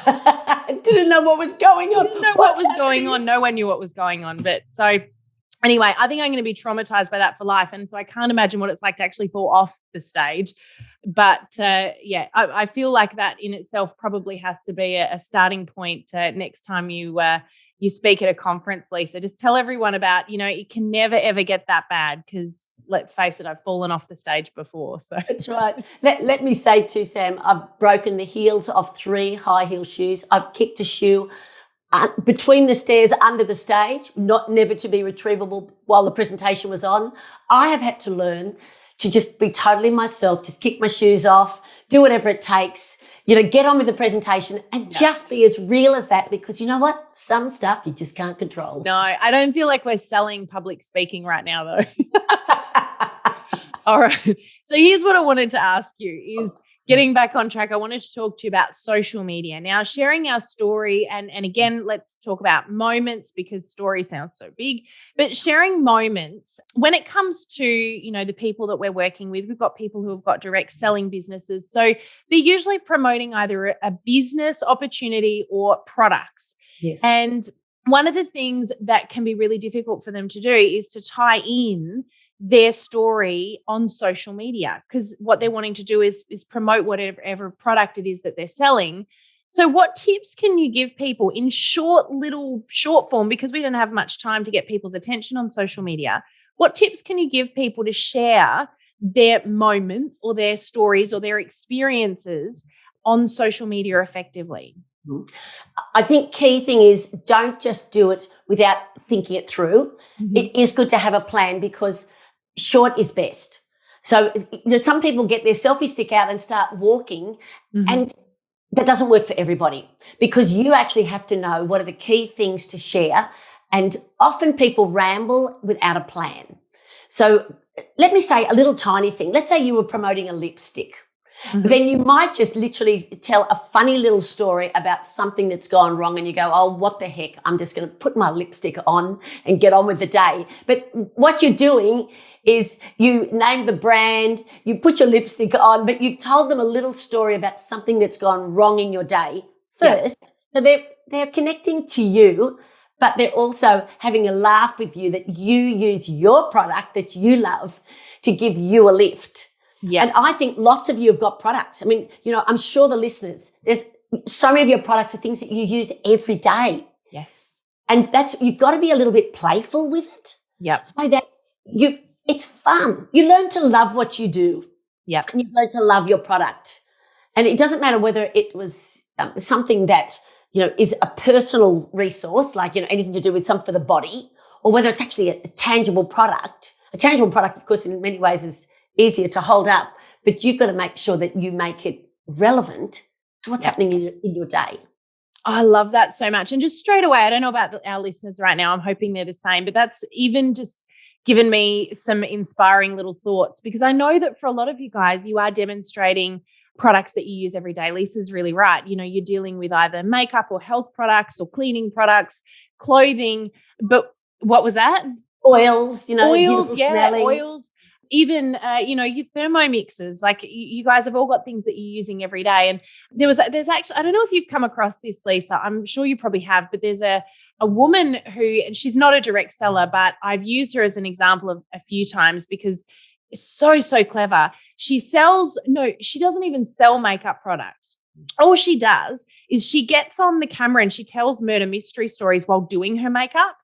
Speaker 2: I didn't know what was going on.
Speaker 1: Didn't know what was going on. No one knew what was going on. But so anyway, I think I'm going to be traumatized by that for life. And so I can't imagine what it's like to actually fall off the stage. But I feel like that in itself probably has to be a starting point next time you speak at a conference, Lisa. Just tell everyone about, it can never, ever get that bad because let's face it, I've fallen off the stage before. So
Speaker 2: that's right. Let me say too, Sam, I've broken the heels of 3 high heel shoes. I've kicked a shoe between the stairs under the stage, never to be retrievable while the presentation was on. I have had to learn to just be totally myself, just kick my shoes off, do whatever it takes, get on with the presentation and just be as real as that, because you know what? Some stuff you just can't control.
Speaker 1: No, I don't feel like we're selling public speaking right now though. All right. So here's what I wanted to ask you is getting back on track. I wanted to talk to you about social media. Now, sharing our story, and again, let's talk about moments because story sounds so big, but sharing moments when it comes to, the people that we're working with, we've got people who have got direct selling businesses. So they're usually promoting either a business opportunity or products.
Speaker 2: Yes.
Speaker 1: And one of the things that can be really difficult for them to do is to tie in their story on social media, because what they're wanting to do is promote whatever product it is that they're selling. So what tips can you give people in short form, because we don't have much time to get people's attention on social media? What tips can you give people to share their moments or their stories or their experiences on social media effectively?
Speaker 2: I think key thing is don't just do it without thinking it through.
Speaker 1: Mm-hmm.
Speaker 2: It is good to have a plan because short is best. So some people get their selfie stick out and start walking, and that doesn't work for everybody because you actually have to know what are the key things to share. And often people ramble without a plan. So let me say a little tiny thing. Let's say you were promoting a lipstick. Then you might just literally tell a funny little story about something that's gone wrong and you go, oh, what the heck? I'm just going to put my lipstick on and get on with the day. But what you're doing is you name the brand, you put your lipstick on, but you've told them a little story about something that's gone wrong in your day first. So they're connecting to you, but they're also having a laugh with you that you use your product that you love to give you a lift. Yeah. And I think lots of you have got products. I mean, I'm sure the listeners, there's so many of your products are things that you use every day.
Speaker 1: Yes.
Speaker 2: And you've got to be a little bit playful with it.
Speaker 1: Yep.
Speaker 2: So that it's fun. You learn to love what you do.
Speaker 1: Yep.
Speaker 2: And you learn to love your product. And it doesn't matter whether it was something that, is a personal resource, like, anything to do with something for the body, or whether it's actually a tangible product. A tangible product, of course, in many ways is easier to hold up, but you've got to make sure that you make it relevant to what's happening in your day.
Speaker 1: I love that so much. And just straight away, I don't know about our listeners right now. I'm hoping they're the same, but that's even just given me some inspiring little thoughts, because I know that for a lot of you guys, you are demonstrating products that you use every day. Lisa's really right. You're dealing with either makeup or health products or cleaning products, clothing, but what was that?
Speaker 2: Oils, beautiful smelling.
Speaker 1: Oils. Even, your thermomixes, like you guys have all got things that you're using every day. And there's actually, I don't know if you've come across this, Lisa, I'm sure you probably have, but there's a woman who, and she's not a direct seller, but I've used her as an example of a few times because it's so, so clever. She doesn't even sell makeup products. All she does is she gets on the camera and she tells murder mystery stories while doing her makeup.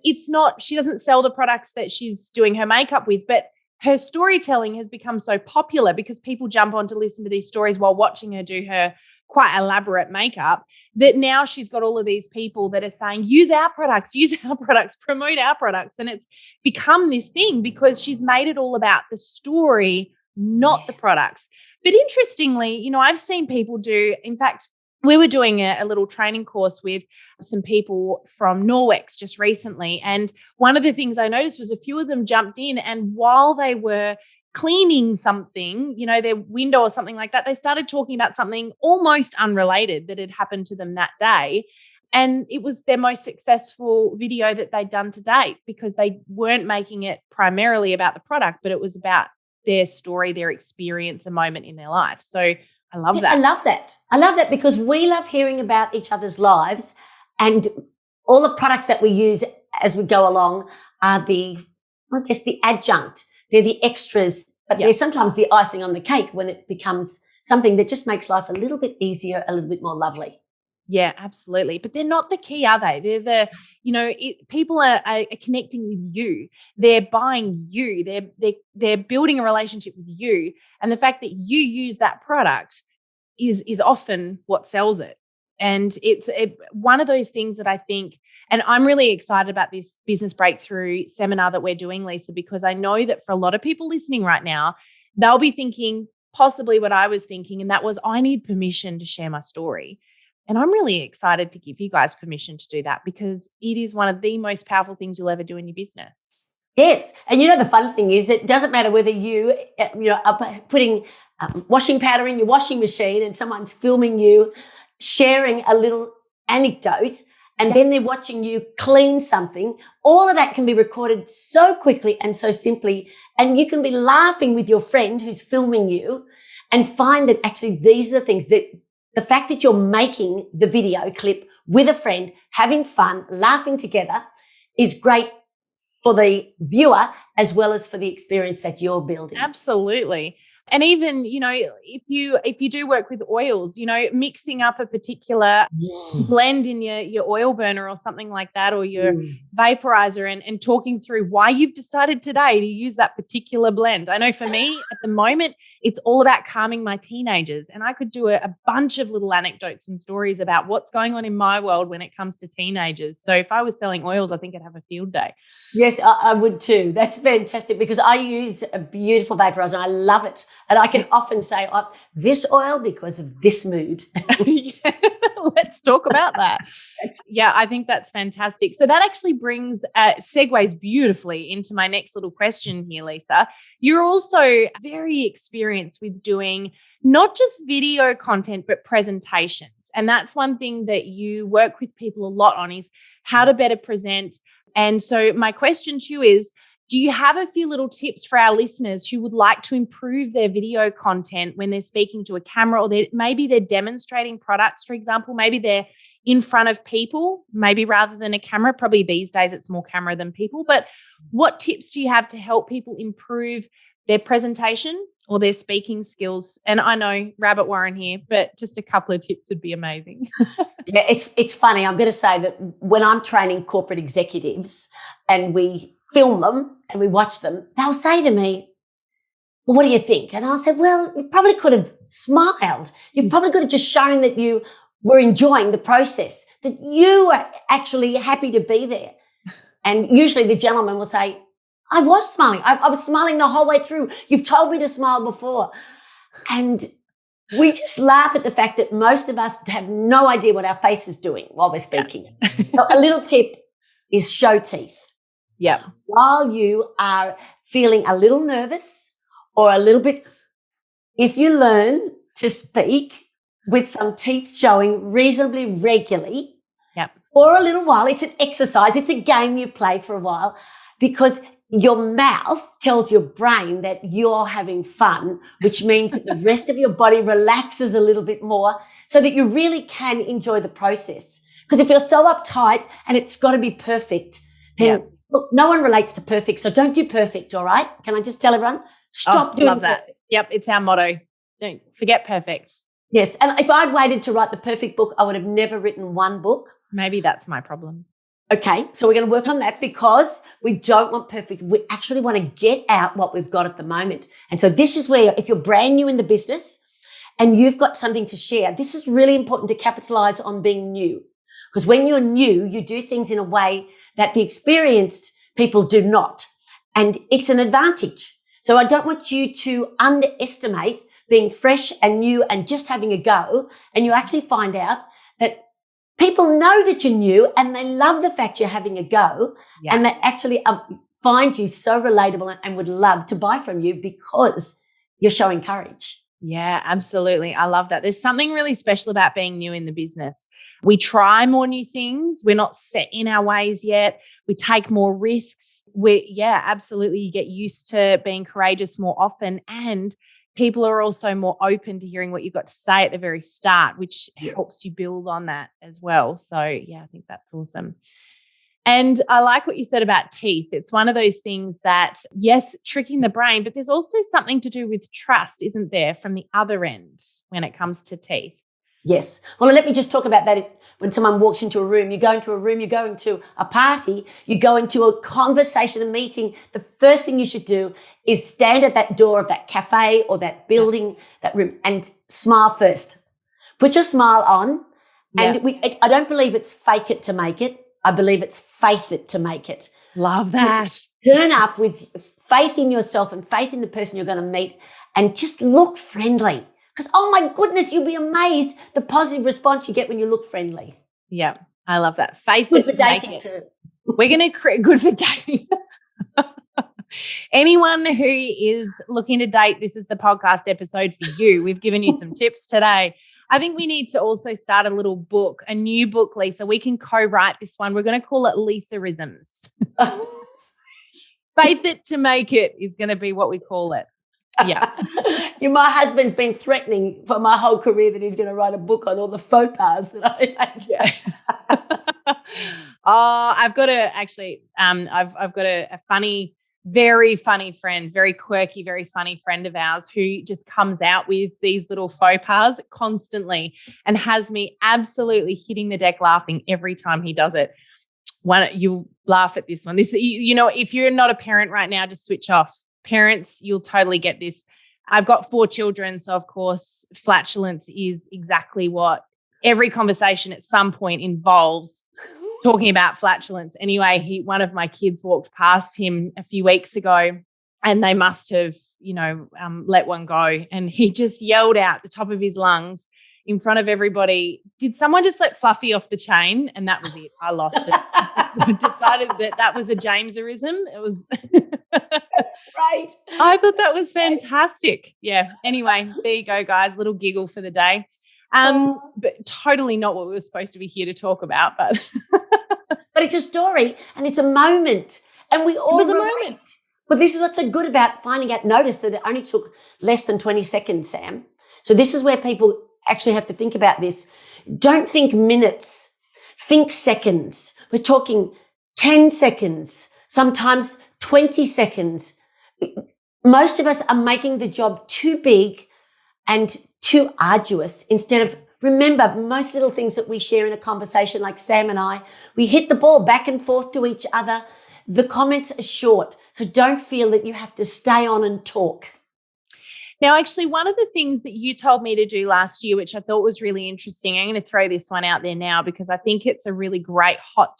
Speaker 1: She doesn't sell the products that she's doing her makeup with, but her storytelling has become so popular because people jump on to listen to these stories while watching her do her quite elaborate makeup, that now she's got all of these people that are saying, use our products, promote our products. And it's become this thing because she's made it all about the story, not the products. But interestingly, I've seen people in fact, we were doing a little training course with some people from Norwex just recently. And one of the things I noticed was a few of them jumped in, and while they were cleaning something, their window or something like that, they started talking about something almost unrelated that had happened to them that day. And it was their most successful video that they'd done to date because they weren't making it primarily about the product, but it was about their story, their experience, a moment in their life. So I love that.
Speaker 2: I love that because we love hearing about each other's lives, and all the products that we use as we go along are the adjunct. They're the extras, but they're sometimes the icing on the cake when it becomes something that just makes life a little bit easier, a little bit more lovely.
Speaker 1: Yeah, absolutely. But they're not the key, are they? They're people are connecting with you. They're buying you. They're building a relationship with you. And the fact that you use that product is often what sells it. And it's one of those things that I think, and I'm really excited about this business breakthrough seminar that we're doing, Lisa, because I know that for a lot of people listening right now, they'll be thinking possibly what I was thinking, and that was, I need permission to share my story. And I'm really excited to give you guys permission to do that because it is one of the most powerful things you'll ever do in your business.
Speaker 2: Yes. And you know, the fun thing is it doesn't matter whether you are putting washing powder in your washing machine and someone's filming you sharing a little anecdote and then they're watching you clean something. All of that can be recorded so quickly and so simply. And you can be laughing with your friend who's filming you and find that actually these are the things that the fact that you're making the video clip with a friend, having fun, laughing together is great for the viewer as well as for the experience that you're building.
Speaker 1: Absolutely. And even, if you do work with oils, mixing up a particular blend in your oil burner or something like that, or your vaporizer, and talking through why you've decided today to use that particular blend. I know for me at the moment, it's all about calming my teenagers. And I could do a bunch of little anecdotes and stories about what's going on in my world when it comes to teenagers. So if I was selling oils, I think I'd have a field day.
Speaker 2: Yes, I would too. That's fantastic because I use a beautiful vaporizer and I love it. And I can often say, this oil because of this mood.
Speaker 1: Yeah, let's talk about that. Yeah, I think that's fantastic. So that actually segues beautifully into my next little question here, Lisa. You're also very experienced with doing not just video content, but presentations. And that's one thing that you work with people a lot on is how to better present. And so my question to you is, do you have a few little tips for our listeners who would like to improve their video content when they're speaking to a camera, or maybe they're demonstrating products, for example, maybe they're in front of people, maybe rather than a camera? Probably these days it's more camera than people. But what tips do you have to help people improve their presentation or their speaking skills? And I know rabbit warren here, but just a couple of tips would be amazing.
Speaker 2: Yeah, it's funny. I'm going to say that when I'm training corporate executives and we film them and we watch them, they'll say to me, well, what do you think? And I'll say, well, you probably could have smiled. You probably could have just shown that you were enjoying the process, that you were actually happy to be there. And usually the gentleman will say, I was smiling. I was smiling the whole way through. You've told me to smile before. And we just laugh at the fact that most of us have no idea what our face is doing while we're speaking. So a little tip is show teeth.
Speaker 1: Yeah.
Speaker 2: While you are feeling a little nervous or a little bit, if you learn to speak with some teeth showing reasonably regularly for a little while, it's an exercise, it's a game you play for a while, because your mouth tells your brain that you're having fun, which means that the rest of your body relaxes a little bit more so that you really can enjoy the process. Because if you're so uptight and it's got to be perfect, then look, no one relates to perfect, so don't do perfect, all right? Can I just tell everyone? Stop doing
Speaker 1: love that.
Speaker 2: perfect.
Speaker 1: Yep, it's our motto. Don't forget perfect.
Speaker 2: Yes, and if I'd waited to write the perfect book, I would have never written one book.
Speaker 1: Maybe that's my problem.
Speaker 2: Okay, so we're going to work on that because we don't want perfect. We actually want to get out what we've got at the moment. And so this is where, if you're brand new in the business and you've got something to share, this is really important to capitalize on being new. Because when you're new, you do things in a way that the experienced people do not. And it's an advantage. So I don't want you to underestimate being fresh and new and just having a go. And you'll actually find out that people know that you're new and they love the fact you're having a go, and they actually find you so relatable and would love to buy from you because you're showing courage.
Speaker 1: Yeah, absolutely. I love that. There's something really special about being new in the business. We try more new things. We're not set in our ways yet. We take more risks. Absolutely. You get used to being courageous more often, and people are also more open to hearing what you've got to say at the very start, which helps you build on that as well. So yeah, I think that's awesome. And I like what you said about teeth. It's one of those things that, yes, tricking the brain, but there's also something to do with trust, isn't there, from the other end when it comes to teeth?
Speaker 2: Yes. Well, let me just talk about that. When someone walks into a room, you go into a room, you go into a party, you go into a conversation, a meeting, the first thing you should do is stand at that door of that cafe or that building, that room, and smile first. Put your smile on. And I don't believe it's fake it to make it. I believe it's faith it to make it.
Speaker 1: Love that.
Speaker 2: Turn up with faith in yourself and faith in the person you're going to meet, and just look friendly. Because, oh my goodness, you'll be amazed the positive response you get when you look friendly.
Speaker 1: Yeah, I love that. Faith
Speaker 2: good for dating too.
Speaker 1: We're going to create good for dating. Anyone who is looking to date, this is the podcast episode for you. We've given you some tips today. I think we need to also start a little book, a new book, Lisa. We can co-write this one. We're going to call it Lisaisms. Faith it to make it is going to be what we call it. Yeah.
Speaker 2: My husband's been threatening for my whole career that he's going to write a book on all the faux pas that I make.
Speaker 1: Yeah. I've got I've got a funny, very funny friend, very quirky, very funny friend of ours who just comes out with these little faux pas constantly and has me absolutely hitting the deck laughing every time he does it. You'll laugh at this one. This, if you're not a parent right now, just switch off. Parents, you'll totally get this. I've got 4 children, so of course, flatulence is exactly what every conversation at some point involves talking about flatulence. Anyway, one of my kids walked past him a few weeks ago and they must have, let one go. And he just yelled out the top of his lungs in front of everybody, "Did someone just let Fluffy off the chain?" And that was it. I lost it. I decided that was a Jameserism. It was
Speaker 2: Right.
Speaker 1: I thought that was fantastic. Yeah. Anyway, there you go, guys. Little giggle for the day. But totally not what we were supposed to be here to talk about. But
Speaker 2: But it's a story and it's a moment. And we all
Speaker 1: it was a
Speaker 2: relate.
Speaker 1: moment.
Speaker 2: But this is what's so good about finding out. Notice that it only took less than 20 seconds, Sam. So this is where people actually have to think about this. Don't think minutes. Think seconds. We're talking 10 seconds, sometimes 20 seconds. Most of us are making the job too big and too arduous instead of, remember, most little things that we share in a conversation, like Sam and I, we hit the ball back and forth to each other. The comments are short, so don't feel that you have to stay on and talk.
Speaker 1: Now, actually, one of the things that you told me to do last year, which I thought was really interesting, I'm going to throw this one out there now because I think it's a really great hot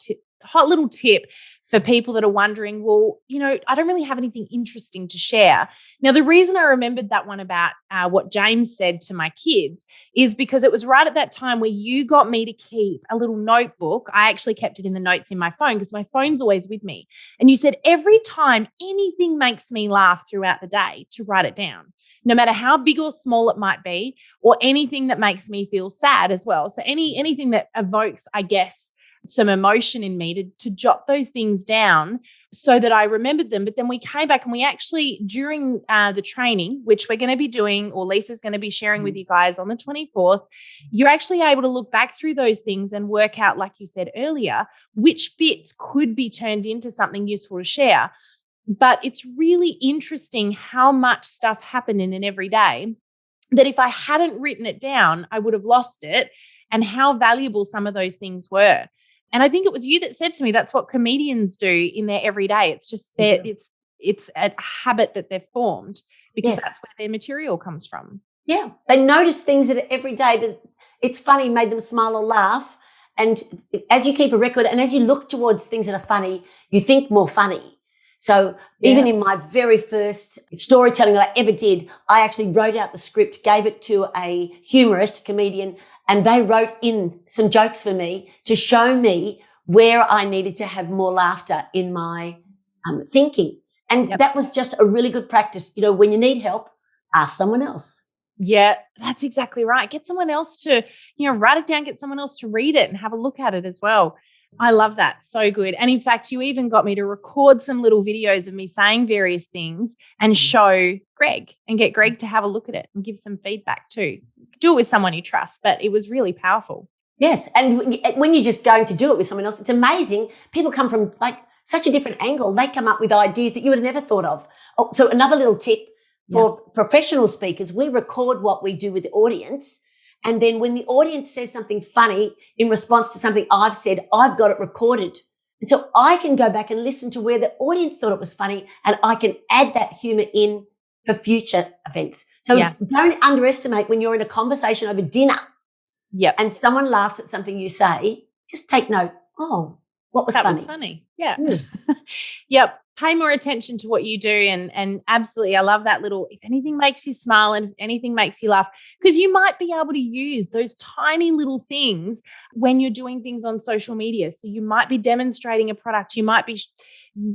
Speaker 1: little tip for people that are wondering, well, I don't really have anything interesting to share. Now, the reason I remembered that one about what James said to my kids is because it was right at that time where you got me to keep a little notebook. I actually kept it in the notes in my phone because my phone's always with me. And you said every time anything makes me laugh throughout the day to write it down, no matter how big or small it might be, or anything that makes me feel sad as well. So anything that evokes, I guess, some emotion in me to jot those things down so that I remembered them. But then we came back and we actually, during the training, which we're going to be doing, or Lisa's going to be sharing with you guys on the 24th, you're actually able to look back through those things and work out, like you said earlier, which bits could be turned into something useful to share. But it's really interesting how much stuff happened in an everyday that if I hadn't written it down, I would have lost it, and how valuable some of those things were. And I think it was you that said to me, that's what comedians do in their everyday. It's just it's a habit that they've formed because that's where their material comes from.
Speaker 2: Yeah. They notice things that are every day that it's funny, made them smile or laugh. And as you keep a record and as you look towards things that are funny, you think more funny. So even in my very first storytelling that I ever did, I actually wrote out the script, gave it to a humorist, a comedian, and they wrote in some jokes for me to show me where I needed to have more laughter in my thinking. And that was just a really good practice. When you need help, ask someone else.
Speaker 1: Yeah, that's exactly right. Get someone else to, write it down, get someone else to read it and have a look at it as well. I love that. So good. And in fact, you even got me to record some little videos of me saying various things and show Greg and get Greg to have a look at it and give some feedback too. Do it with someone you trust, but it was really powerful.
Speaker 2: Yes. And when you're just going to do it with someone else, it's amazing. People come from such a different angle. They come up with ideas that you would have never thought of. Oh, so another little tip for professional speakers, we record what we do with the audience. And then when the audience says something funny in response to something I've said, I've got it recorded. And so I can go back and listen to where the audience thought it was funny and I can add that humor in for future events. So don't underestimate when you're in a conversation over dinner and someone laughs at something you say, just take note. Oh, what was funny?
Speaker 1: That was funny. Yeah. Pay more attention to what you do. And absolutely, I love that little, if anything makes you smile and if anything makes you laugh, because you might be able to use those tiny little things when you're doing things on social media. So you might be demonstrating a product. You might be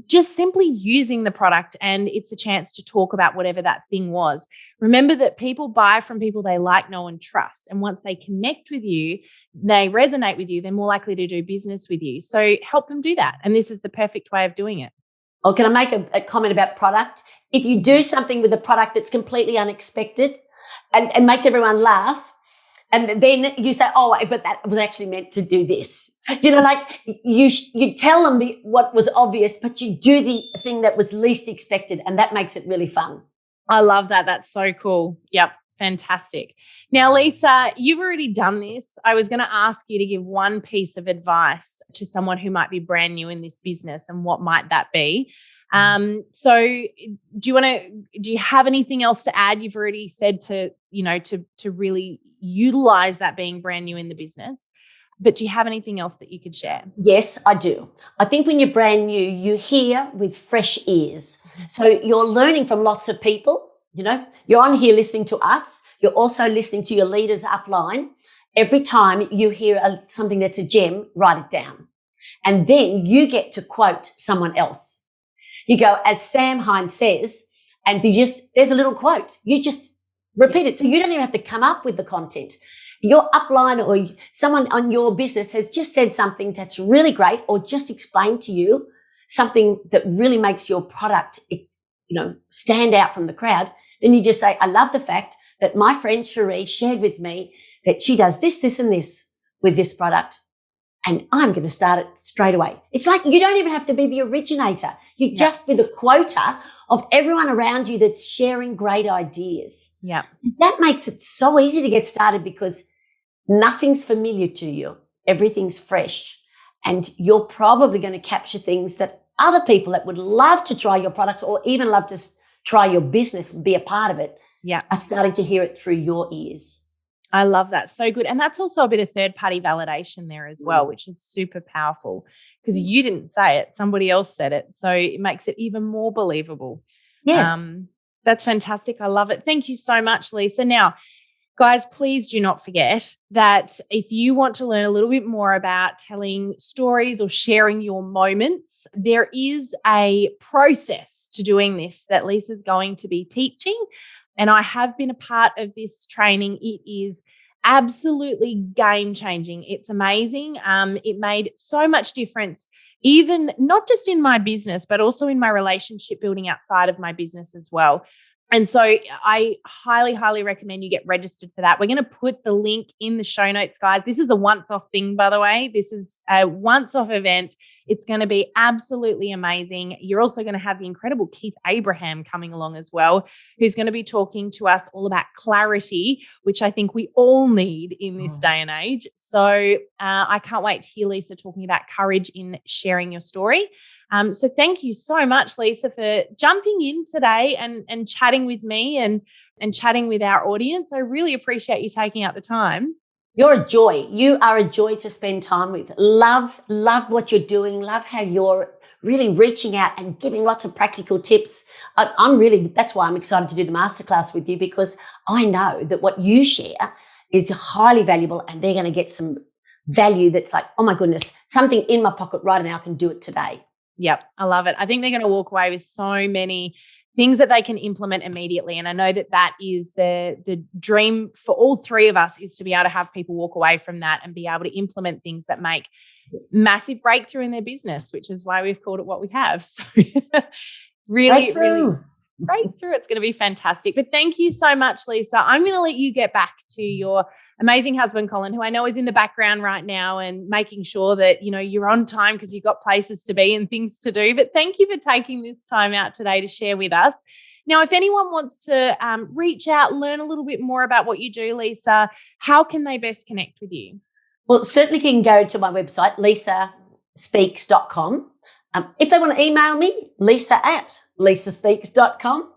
Speaker 1: just simply using the product, and it's a chance to talk about whatever that thing was. Remember that people buy from people they like, know, and trust. And once they connect with you, they resonate with you, they're more likely to do business with you. So help them do that. And this is the perfect way of doing it.
Speaker 2: Or can I make a comment about product? If you do something with a product that's completely unexpected and makes everyone laugh, and then you say, oh, but that was actually meant to do this. You know, like you tell them what was obvious, but you do the thing that was least expected, and that makes it really fun.
Speaker 1: I love that. That's so cool. Yep. Fantastic. Now, Lisa, you've already done this. I was going to ask you to give one piece of advice to someone who might be brand new in this business, and what might that be? So do you have anything else to add? You've already said to really utilize that being brand new in the business, but do you have anything else that you could share?
Speaker 2: Yes, I do. I think when you're brand new, you hear with fresh ears. So you're learning from lots of people. You know, you're on here listening to us. You're also listening to your leaders upline. Every time you hear something that's a gem, write it down. And then you get to quote someone else. You go, as Sam Hines says, and there's a little quote. You just repeat it. So you don't even have to come up with the content. Your upline or someone on your business has just said something that's really great, or just explained to you something that really makes your product, stand out from the crowd. Then you just say, I love the fact that my friend Cherie shared with me that she does this, this, and this with this product, and I'm going to start it straight away. It's like you don't even have to be the originator. You just be the quota of everyone around you that's sharing great ideas.
Speaker 1: Yeah.
Speaker 2: That makes it so easy to get started, because nothing's familiar to you. Everything's fresh. And you're probably going to capture things that other people that would love to try your products, or even love to try your business, be a part of it, are starting to hear it through your ears.
Speaker 1: I love that. So good. And that's also a bit of third-party validation there as well, which is super powerful, because you didn't say it, somebody else said it. So it makes it even more believable.
Speaker 2: Yes.
Speaker 1: That's fantastic. I love it. Thank you so much, Lisa. Now, guys, please do not forget that if you want to learn a little bit more about telling stories or sharing your moments, there is a process to doing this that Lisa's going to be teaching. And I have been a part of this training. It is absolutely game-changing. It's amazing. It made so much difference, even not just in my business, but also in my relationship building outside of my business as well. And so I highly, highly recommend you get registered for that. We're going to put the link in the show notes, guys. This is a once-off thing, by the way. This is a once-off event. It's going to be absolutely amazing. You're also going to have the incredible Keith Abraham coming along as well, who's going to be talking to us all about clarity, which I think we all need in this day and age. So I can't wait to hear Lisa talking about courage in sharing your story. So thank you so much, Lisa, for jumping in today and chatting with me and chatting with our audience. I really appreciate you taking out the time.
Speaker 2: You're a joy. You are a joy to spend time with. Love what you're doing. Love how you're really reaching out and giving lots of practical tips. That's why I'm excited to do the masterclass with you, because I know that what you share is highly valuable, and they're going to get some value that's like, oh my goodness, something in my pocket right now, I can do it today.
Speaker 1: Yep, I love it. I think they're going to walk away with so many things that they can implement immediately. And I know that is the dream for all three of us, is to be able to have people walk away from that and be able to implement things that make massive breakthrough in their business, which is why we've called it what we have. So really breakthrough. It's going to be fantastic. But thank you so much, Lisa. I'm going to let you get back to your amazing husband, Colin, who I know is in the background right now and making sure that, you're on time because you've got places to be and things to do. But thank you for taking this time out today to share with us. Now, if anyone wants to reach out, learn a little bit more about what you do, Lisa, how can they best connect with you?
Speaker 2: Well, certainly you can go to my website, lisaspeaks.com. If they want to email me, lisa@lisaspeaks.com.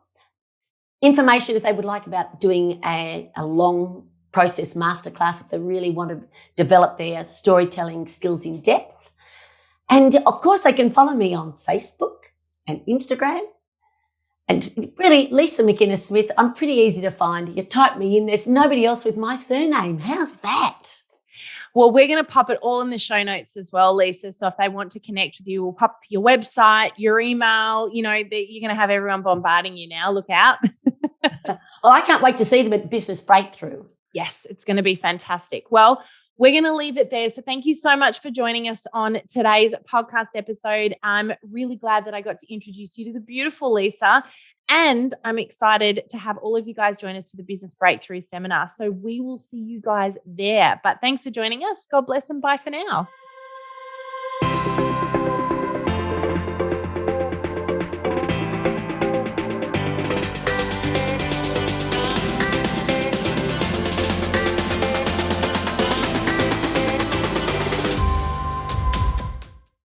Speaker 2: Information if they would like about doing a long process masterclass, if they really want to develop their storytelling skills in depth. And of course, they can follow me on Facebook and Instagram. And really, Lisa McInnes-Smith, I'm pretty easy to find. You type me in, there's nobody else with my surname. How's that?
Speaker 1: Well, we're going to pop it all in the show notes as well, Lisa. So if they want to connect with you, we'll pop your website, your email. You're going to have everyone bombarding you now. Look out.
Speaker 2: Well, I can't wait to see them at Business Breakthrough.
Speaker 1: Yes, it's going to be fantastic. Well, we're going to leave it there. So thank you so much for joining us on today's podcast episode. I'm really glad that I got to introduce you to the beautiful Lisa. And I'm excited to have all of you guys join us for the Business Breakthrough Seminar. So we will see you guys there. But thanks for joining us. God bless and bye for now.